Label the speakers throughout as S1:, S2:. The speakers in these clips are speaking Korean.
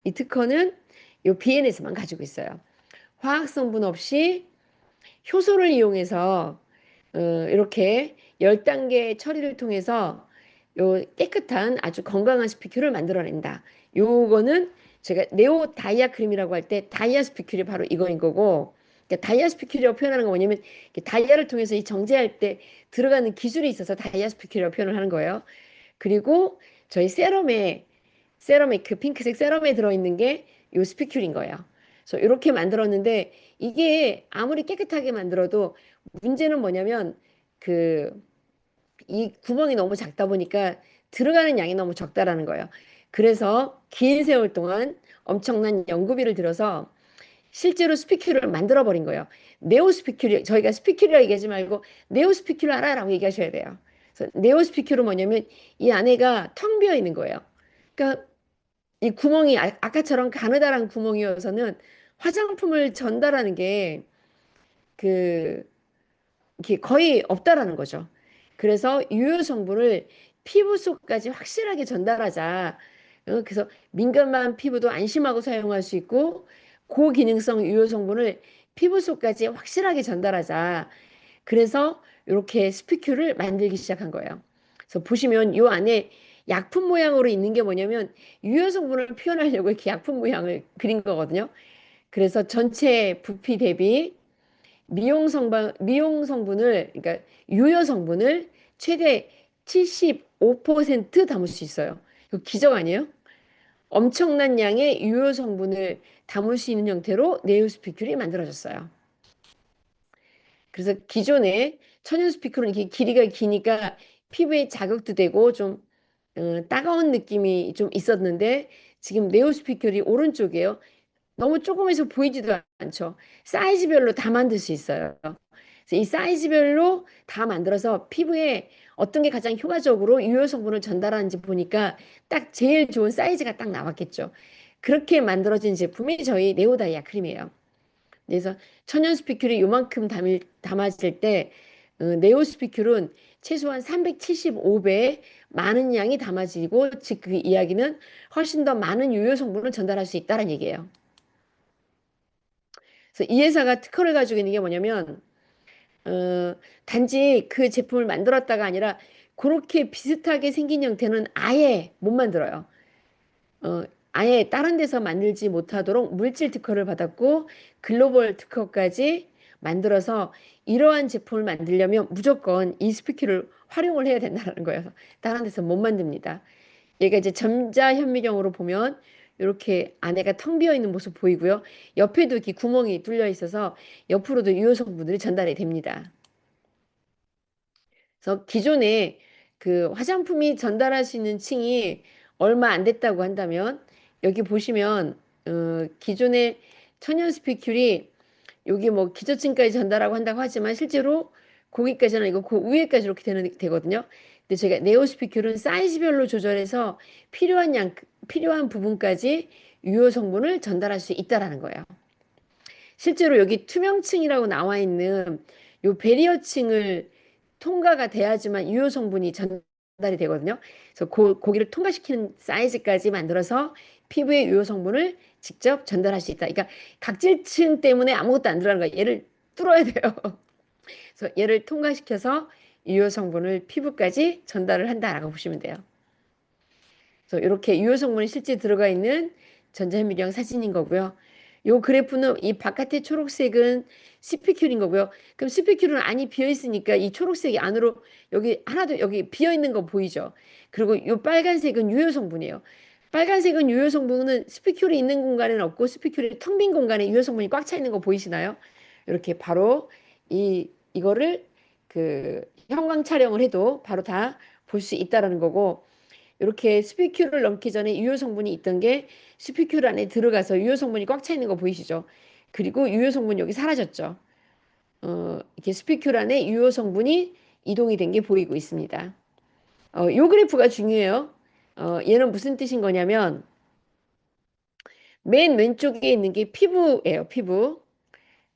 S1: 이 특허는 요 비엔에서만 가지고 있어요. 화학 성분 없이 효소를 이용해서 이렇게 10단계 처리를 통해서 요 깨끗한 아주 건강한 스피큘을 만들어낸다. 요거는 제가 네오 다이아 크림이라고 할 때 다이아 스피큘이 바로 이거인 거고, 그러니까 다이아 스피큘이라고 표현하는 건 뭐냐면 다이아를 통해서 이 정제할 때 들어가는 기술이 있어서 다이아 스피큘이라고 표현을 하는 거예요. 그리고 저희 세럼에 그 핑크색 세럼에 들어있는 게 요 스피큘인 거예요. 그래서 이렇게 만들었는데 이게 아무리 깨끗하게 만들어도 문제는 뭐냐면 그 이 구멍이 너무 작다 보니까 들어가는 양이 너무 적다라는 거예요. 그래서 긴 세월 동안 엄청난 연구비를 들여서 실제로 스피큘을 만들어 버린 거예요. 네오 스피큘이 저희가 스피큘이라고 얘기하지 말고 네오 스피큘 알아라고 얘기하셔야 돼요. 그래서 네오 스피큘은 뭐냐면 이 안에가 텅 비어 있는 거예요. 그러니까 이 구멍이 아까처럼 가느다란 구멍이어서는 화장품을 전달하는 게 그 이게 거의 없다라는 거죠. 그래서 유효 성분을 피부 속까지 확실하게 전달하자. 그래서 민감한 피부도 안심하고 사용할 수 있고 고기능성 유효 성분을 피부 속까지 확실하게 전달하자. 그래서 이렇게 스피큘을 만들기 시작한 거예요. 그래서 보시면 이 안에 약품 모양으로 있는 게 뭐냐면 유효 성분을 표현하려고 이렇게 약품 모양을 그린 거거든요. 그래서 전체 부피 대비 미용 성분을, 그러니까 유효 성분을 최대 75% 담을 수 있어요. 이거 기적 아니에요? 엄청난 양의 유효 성분을 담을 수 있는 형태로 네오스피큘이 만들어졌어요. 그래서 기존에 천연 스피큘은 이렇게 길이가 기니까 피부에 자극도 되고 좀 따가운 느낌이 좀 있었는데 지금 네오스피큘이 오른쪽이에요. 너무 조금해서 보이지도 않죠. 사이즈별로 다 만들 수 있어요. 그래서 이 사이즈별로 다 만들어서 피부에 어떤 게 가장 효과적으로 유효 성분을 전달하는지 보니까 딱 제일 좋은 사이즈가 딱 나왔겠죠. 그렇게 만들어진 제품이 저희 네오다이아 크림이에요. 그래서 천연 스피큘이 요만큼 담아질 때 네오 스피큘은 최소한 375배의 많은 양이 담아지고 즉 그 이야기는 훨씬 더 많은 유효 성분을 전달할 수 있다는 얘기예요. 그래서 이 회사가 특허를 가지고 있는 게 뭐냐면 단지 그 제품을 만들었다가 아니라 그렇게 비슷하게 생긴 형태는 아예 못 만들어요. 어, 아예 다른 데서 만들지 못하도록 물질 특허를 받았고 글로벌 특허까지 만들어서 이러한 제품을 만들려면 무조건 이 스피큐를 활용을 해야 된다는 거예요. 다른 데서 못 만듭니다. 얘가 이제 전자현미경으로 보면 이렇게 안에가 텅 비어 있는 모습 보이고요. 옆에도 이렇게 구멍이 뚫려 있어서 옆으로도 유효 성분들이 전달이 됩니다. 그래서 기존에 그 화장품이 전달할 수 있는 층이 얼마 안 됐다고 한다면 여기 보시면 기존의 천연 스피큘이 여기 뭐 기저층까지 전달하고 한다고 하지만 실제로 거기까지는 아니고 그 위에까지 이렇게 되거든요. 근데 제가 네오스피큘은 사이즈별로 조절해서 필요한 부분까지 유효 성분을 전달할 수 있다라는 거예요. 실제로 여기 투명층이라고 나와 있는 요 베리어층을 통과가 돼야지만 유효 성분이 전달이 되거든요. 그래서 고기를 통과시키는 사이즈까지 만들어서 피부의 유효 성분을 직접 전달할 수 있다. 그러니까 각질층 때문에 아무것도 안 들어가는 거예요. 얘를 뚫어야 돼요. 그래서 얘를 통과시켜서 유효 성분을 피부까지 전달을 한다라고 보시면 돼요. 그래서 이렇게 유효 성분이 실제 들어가 있는 전자현미경 사진인 거고요. 요 그래프는 이 바깥의 초록색은 스피큘인 거고요. 그럼 스피큘은 안이 비어 있으니까 이 초록색이 안으로 여기 하나도 여기 비어 있는 거 보이죠? 그리고 요 빨간색은 유효 성분이에요. 빨간색은 유효 성분은 스피큘이 있는 공간에는 없고 스피큘이 텅 빈 공간에 유효 성분이 꽉 차 있는 거 보이시나요? 이렇게 바로 이거를 그 형광 촬영을 해도 바로 다 볼 수 있다라는 거고 이렇게 스피큘을 넘기 전에 유효 성분이 있던 게 스피큘 안에 들어가서 유효 성분이 꽉 차 있는 거 보이시죠? 그리고 유효 성분 여기 사라졌죠. 이렇게 스피큘 안에 유효 성분이 이동이 된 게 보이고 있습니다. 요 그래프가 중요해요. 얘는 무슨 뜻인 거냐면 맨 왼쪽에 있는 게 피부예요. 피부.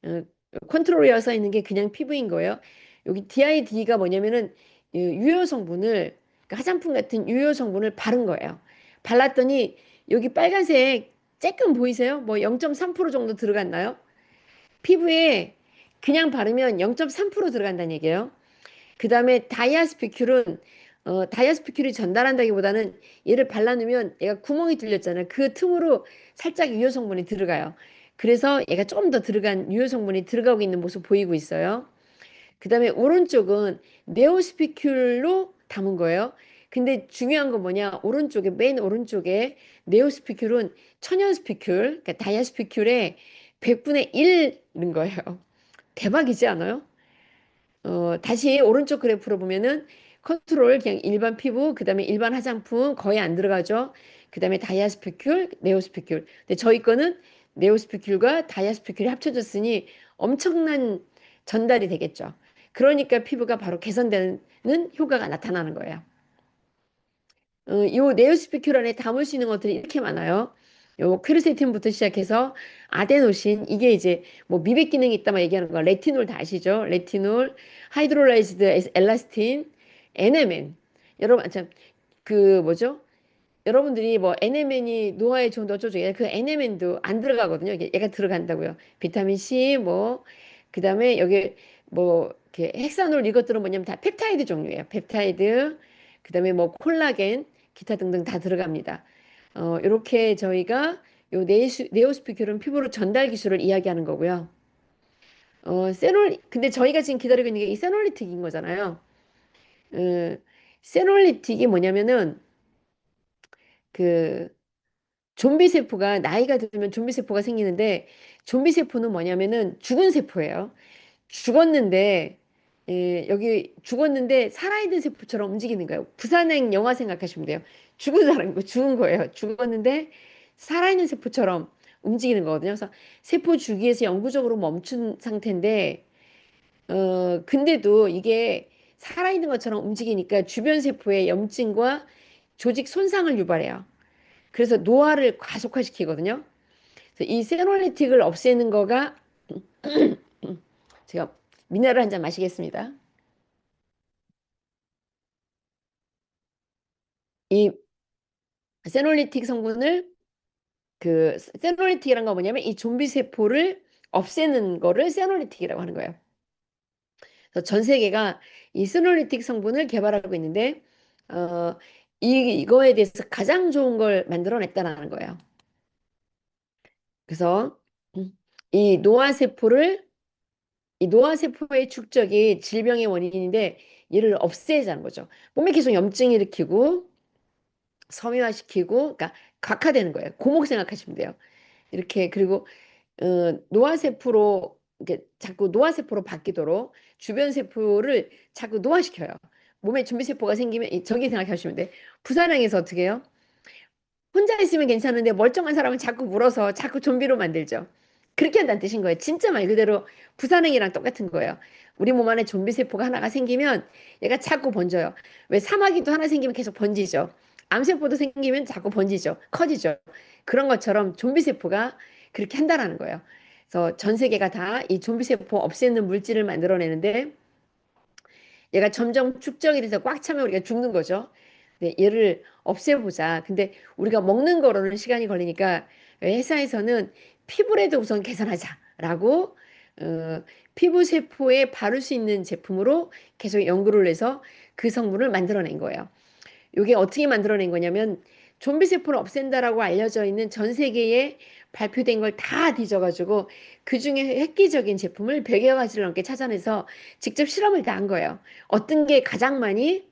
S1: 어, 컨트롤이어 써 있는 게 그냥 피부인 거예요. 여기 DID가 뭐냐면은 유효 성분을 그러니까 화장품 같은 유효 성분을 바른 거예요. 발랐더니 여기 빨간색 조금 보이세요? 뭐 0.3% 정도 들어갔나요? 피부에 그냥 바르면 0.3% 들어간다는 얘기예요. 그 다음에 다이아스피큘은 다이아스피큘이 전달한다기보다는 얘를 발라놓으면 얘가 구멍이 뚫렸잖아요. 그 틈으로 살짝 유효 성분이 들어가요. 그래서 얘가 조금 더 들어간 유효 성분이 들어가고 있는 모습 보이고 있어요. 그 다음에 오른쪽은 네오스피큘로 담은 거예요. 근데 중요한 건 뭐냐? 오른쪽에 맨 오른쪽에 네오스피큘은 천연 스피큘, 그러니까 다이아스피큘의 100분의 1인 거예요. 대박이지 않아요? 다시 오른쪽 그래프로 보면은 컨트롤 그냥 일반 피부, 그다음에 일반 화장품 거의 안 들어가죠. 그다음에 다이아스피큘, 네오스피큘. 근데 저희 거는 네오스피큘과 다이아스피큘이 합쳐졌으니 엄청난 전달이 되겠죠. 그러니까 피부가 바로 개선되는 효과가 나타나는 거예요. 요 네오스피큘 안에 담을 수 있는 것들이 이렇게 많아요. 요 퀘르세틴부터 시작해서 아데노신, 이게 이제 뭐 미백 기능이 있다만 얘기하는 거. 레티놀 다 아시죠? 레티놀, 하이드롤라이즈드 엘라스틴, NMN. 여러분 참그 뭐죠? 여러분들이 뭐 NMN이 노화에 좋은데 어쩌죠? 그 NMN도 안 들어가거든요. 얘가 들어간다고요. 비타민 C 뭐 그다음에 여기 뭐 이렇게 헥사놀, 이것들은 뭐냐면 다 펩타이드 종류예요. 펩타이드, 그다음에 뭐 콜라겐, 기타 등등 다 들어갑니다. 이렇게 저희가 요 네오스피큘은 피부로 전달 기술을 이야기하는 거고요. 근데 저희가 지금 기다리고 있는 게 이 세놀리틱인 거잖아요. 어, 세놀리틱이 뭐냐면은 그 좀비 세포가, 나이가 들면 좀비 세포가 생기는데, 좀비 세포는 뭐냐면은 죽은 세포예요. 죽었는데, 여기 죽었는데 살아있는 세포처럼 움직이는 거예요. 부산행 영화 생각하시면 돼요. 죽은 사람, 죽은 거예요. 죽었는데 살아있는 세포처럼 움직이는 거거든요. 그래서 세포 주기에서 영구적으로 멈춘 상태인데, 근데도 이게 살아있는 것처럼 움직이니까 주변 세포에 염증과 조직 손상을 유발해요. 그래서 노화를 가속화시키거든요. 그래서 이 세놀리틱을 없애는 거가, 제가 미네랄 한 잔 마시겠습니다. 이 세놀리틱 성분을, 세놀리틱이란 건 뭐냐면 이 좀비 세포를 없애는 거를 세놀리틱이라고 하는 거예요. 그래서 전 세계가 이 세놀리틱 성분을 개발하고 있는데, 어, 이거에 대해서 가장 좋은 걸 만들어냈다는 거예요. 그래서 이 노화세포를, 이 노화세포의 축적이 질병의 원인인데 얘를 없애자는 거죠. 몸에 계속 염증 일으키고 섬유화시키고, 그러니까 각화되는 거예요. 고목 생각하시면 돼요. 이렇게. 그리고 노화세포로, 이렇게 자꾸 노화세포로 바뀌도록 주변 세포를 자꾸 노화시켜요. 몸에 준비세포가 생기면 저기 생각하시면 돼. 부사량에서 어떻게 해요? 혼자 있으면 괜찮은데 멀쩡한 사람은 자꾸 물어서 자꾸 좀비로 만들죠. 그렇게 한다는 뜻인 거예요. 진짜 말 그대로 부사능이랑 똑같은 거예요. 우리 몸 안에 좀비 세포가 하나가 생기면 얘가 자꾸 번져요. 왜 사마귀도 하나 생기면 계속 번지죠. 암세포도 생기면 자꾸 번지죠. 커지죠. 그런 것처럼 좀비 세포가 그렇게 한다라는 거예요. 그래서 전 세계가 다 이 좀비 세포 없애는 물질을 만들어내는데 얘가 점점 축적이 돼서 꽉 차면 우리가 죽는 거죠. 네, 얘를 없애보자. 근데 우리가 먹는 거로는 시간이 걸리니까 회사에서는 피부라도 우선 개선하자라고, 피부 세포에 바를 수 있는 제품으로 계속 연구를 해서 그 성분을 만들어낸 거예요. 이게 어떻게 만들어낸 거냐면 좀비 세포를 없앤다라고 알려져 있는 전 세계에 발표된 걸 다 뒤져가지고 그 중에 획기적인 제품을 100여 가지를 넘게 찾아내서 직접 실험을 다 한 거예요. 어떤 게 가장 많이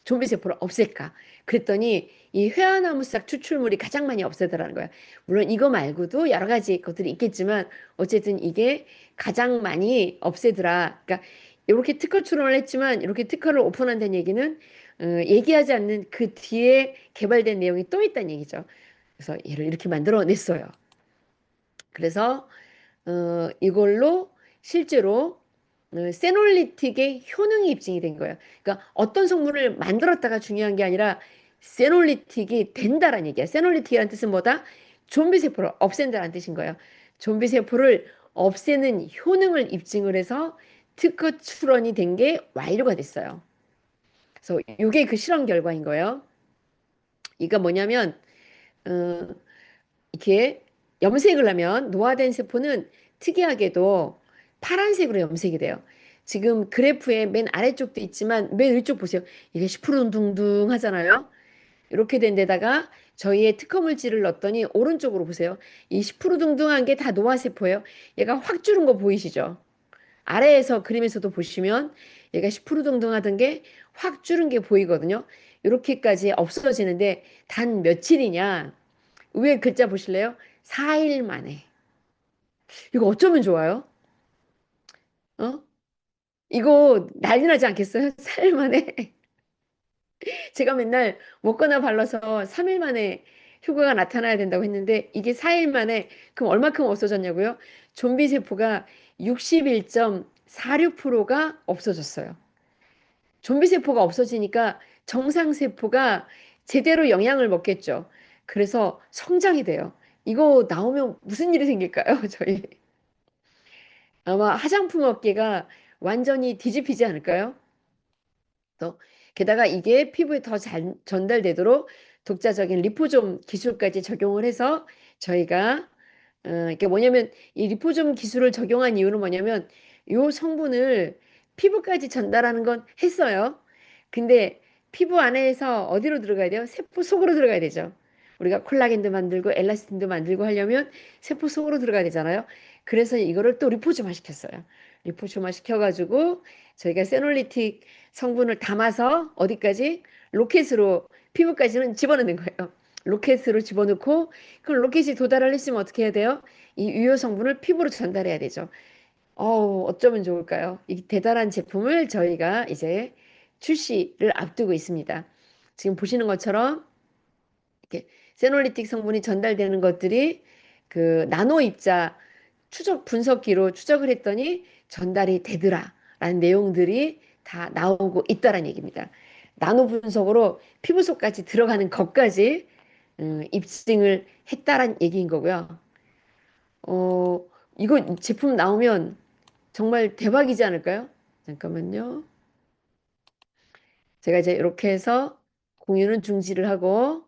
S1: 좀비 세포를 없앨까? 그랬더니 이 회화나무싹 추출물이 가장 많이 없애더라는 거예요. 물론 이거 말고도 여러 가지 것들이 있겠지만 어쨌든 이게 가장 많이 없애더라. 그러니까 이렇게 특허 출원을 했지만 이렇게 특허를 오픈한다는 얘기는 얘기하지 않는 그 뒤에 개발된 내용이 또 있다는 얘기죠. 그래서 얘를 이렇게 만들어냈어요. 그래서 이걸로 실제로 세놀리틱의 효능이 입증이 된 거예요. 그러니까 어떤 성분을 만들었다가 중요한 게 아니라 세놀리틱이 된다라는 얘기야. 세놀리틱이라는 뜻은 뭐다? 좀비 세포를 없앤다라는 뜻인 거예요. 좀비 세포를 없애는 효능을 입증을 해서 특허 출원이 된 게 완료가 됐어요. 그래서 이게 그 실험 결과인 거예요. 이가 뭐냐면 어, 이렇게 염색을 하면 노화된 세포는 특이하게도 파란색으로 염색이 돼요. 지금 그래프의 맨 아래쪽도 있지만 맨 위쪽 보세요. 이게 시푸르둥둥 하잖아요. 이렇게 된 데다가 저희의 특허 물질을 넣었더니 오른쪽으로 보세요. 이 시푸르둥둥한 게 다 노화세포예요. 얘가 확 줄은 거 보이시죠? 아래에서 그림에서도 보시면 얘가 시푸르둥둥하던 게 확 줄은 게 보이거든요. 이렇게까지 없어지는데 단 며칠이냐? 위에 글자 보실래요? 4일 만에. 이거 어쩌면 좋아요? 어? 이거 난리 나지 않겠어요? 4일 만에. 제가 맨날 먹거나 발라서 3일 만에 효과가 나타나야 된다고 했는데 이게 4일 만에 그럼 얼마큼 없어졌냐고요? 좀비 세포가 61.46%가 없어졌어요. 좀비 세포가 없어지니까 정상 세포가 제대로 영양을 먹겠죠. 그래서 성장이 돼요. 이거 나오면 무슨 일이 생길까요? 저희 아마 화장품 업계가 완전히 뒤집히지 않을까요? 또 게다가 이게 피부에 더 잘 전달되도록 독자적인 리포좀 기술까지 적용을 해서 저희가 이게 뭐냐면 이 리포좀 기술을 적용한 이유는 뭐냐면 요 성분을 피부까지 전달하는 건 했어요. 근데 피부 안에서 어디로 들어가야 돼요? 세포 속으로 들어가야 되죠. 우리가 콜라겐도 만들고 엘라스틴도 만들고 하려면 세포 속으로 들어가야 되잖아요. 그래서 이거를 또 리포좀화 시켰어요. 리포좀화 시켜가지고 저희가 세놀리틱 성분을 담아서 어디까지? 로켓으로 피부까지는 집어넣는 거예요. 로켓으로 집어넣고 그럼 로켓이 도달을 했으면 어떻게 해야 돼요? 이 유효 성분을 피부로 전달해야 되죠. 어쩌면 좋을까요? 이 대단한 제품을 저희가 이제 출시를 앞두고 있습니다. 지금 보시는 것처럼 이렇게 세놀리틱 성분이 전달되는 것들이 그 나노 입자 추적 분석기로 추적을 했더니 전달이 되더라라는 내용들이 다 나오고 있다라는 얘기입니다. 나노 분석으로 피부 속까지 들어가는 것까지 입증을 했다란 얘기인 거고요. 어, 이거 제품 나오면 정말 대박이지 않을까요? 잠깐만요. 제가 이제 이렇게 해서 공유는 중지를 하고,